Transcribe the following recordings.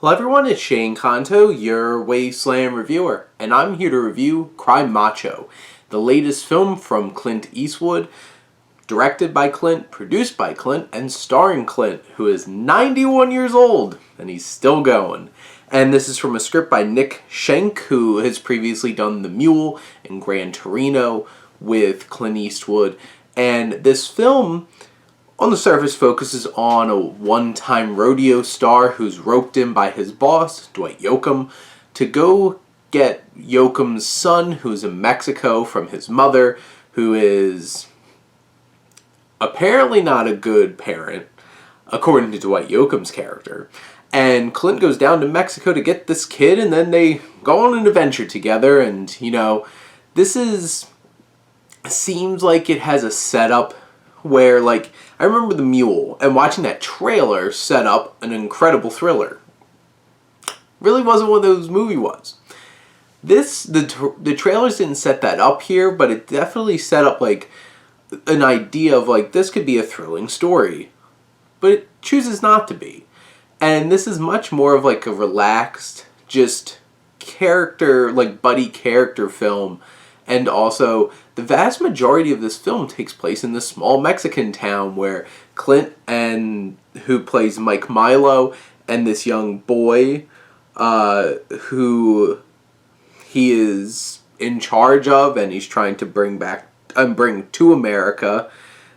Hello everyone, it's Shane Kanto, your Wasteland reviewer, and I'm here to review Macho, the latest film from Clint Eastwood, directed by Clint, produced by Clint, and starring Clint, who is 91 years old, and he's still going. And this is from a script by Nick Schenk, who has previously done The Mule and Gran Torino with Clint Eastwood. And this film, on the surface, focuses on a one-time rodeo star who's roped in by his boss, Dwight Yoakam, to go get Yoakam's son, who's in Mexico, from his mother, who is apparently not a good parent, according to Dwight Yoakam's character. And Clint goes down to Mexico to get this kid, and then they go on an adventure together, and, seems like it has a setup where, I remember The Mule, and watching that trailer set up an incredible thriller. Really wasn't what this movie was. The trailers didn't set that up here, but it definitely set up, an idea of, this could be a thrilling story. But it chooses not to be. And this is much more of, a relaxed, just character, buddy character film. And also, the vast majority of this film takes place in this small Mexican town where Clint, who plays Mike Milo, and this young boy who he is in charge of and he's trying to bring to America,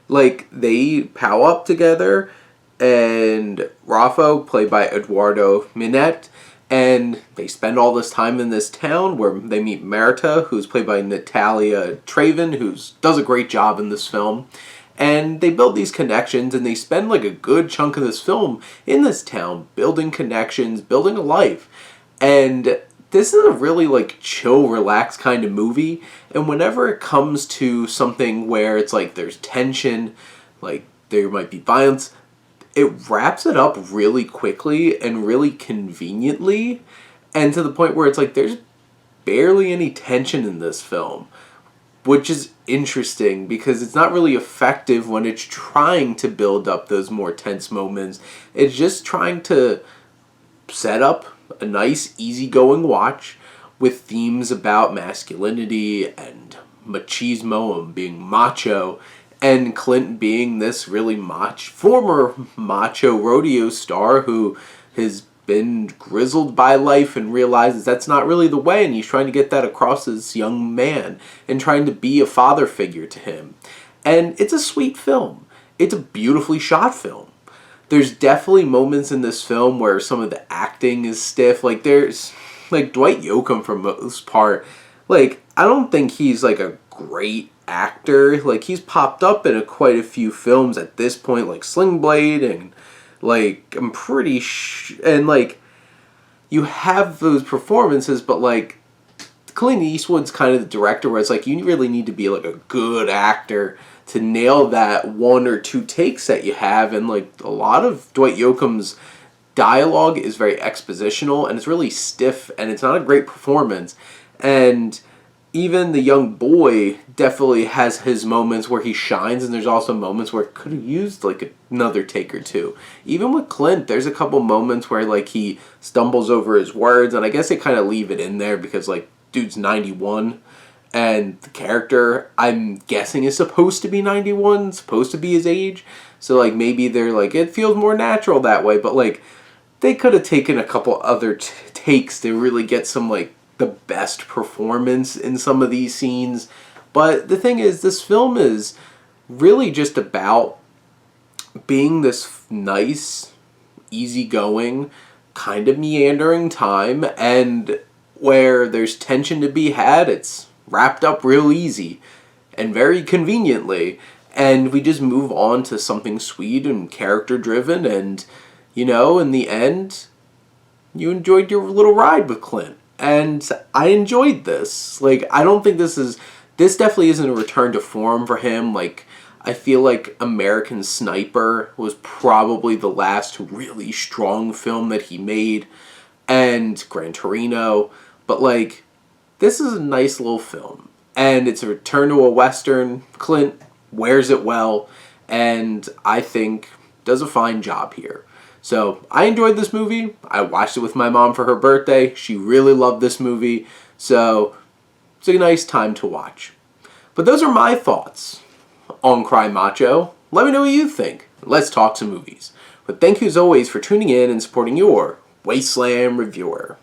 they pow up together, and Rafa, played by Eduardo Minett, and they spend all this time in this town where they meet Marta, who's played by Natalia Traven, who does a great job in this film. And they build these connections, and they spend a good chunk of this film in this town, building connections, building a life. And this is a really chill, relaxed kind of movie. And whenever it comes to something where it's there's tension, there might be violence, it wraps it up really quickly and really conveniently, and to the point where it's there's barely any tension in this film, which is interesting because it's not really effective when it's trying to build up those more tense moments. It's just trying to set up a nice, easygoing watch with themes about masculinity and machismo and being macho, and Clint being this really former macho rodeo star who has been grizzled by life and realizes that's not really the way, and he's trying to get that across as this young man and trying to be a father figure to him. And it's a sweet film. It's a beautifully shot film. There's definitely moments in this film where some of the acting is stiff. There's Dwight Yoakam for most part. I don't think he's a great actor. He's popped up in quite a few films at this point, like Sling Blade, and I'm pretty and you have those performances, but Clint Eastwood's kind of the director where it's you really need to be a good actor to nail that one or two takes that you have. And a lot of Dwight Yoakam's dialogue is very expositional, and it's really stiff, and it's not a great performance. And even the young boy definitely has his moments where he shines, and there's also moments where it could have used another take or two. Even with Clint, there's a couple moments where he stumbles over his words, and I guess they kind of leave it in there because dude's 91, and the character, I'm guessing, is supposed to be 91, supposed to be his age. So maybe they're it feels more natural that way, but they could have taken a couple other takes to really get some the best performance in some of these scenes. But the thing is, this film is really just about being this nice, easygoing, kind of meandering time, and where there's tension to be had, it's wrapped up real easy and very conveniently, and we just move on to something sweet and character driven, and in the end, you enjoyed your little ride with Clint. And I enjoyed this. I don't think this definitely isn't a return to form for him. I feel American Sniper was probably the last really strong film that he made, and Gran Torino. But this is a nice little film, and it's a return to a Western. Clint wears it well, and I think does a fine job here. So I enjoyed this movie. I watched it with my mom for her birthday. She really loved this movie. So it's a nice time to watch. But those are my thoughts on Cry Macho. Let me know what you think. Let's talk some movies. But thank you as always for tuning in and supporting your Wasteland reviewer.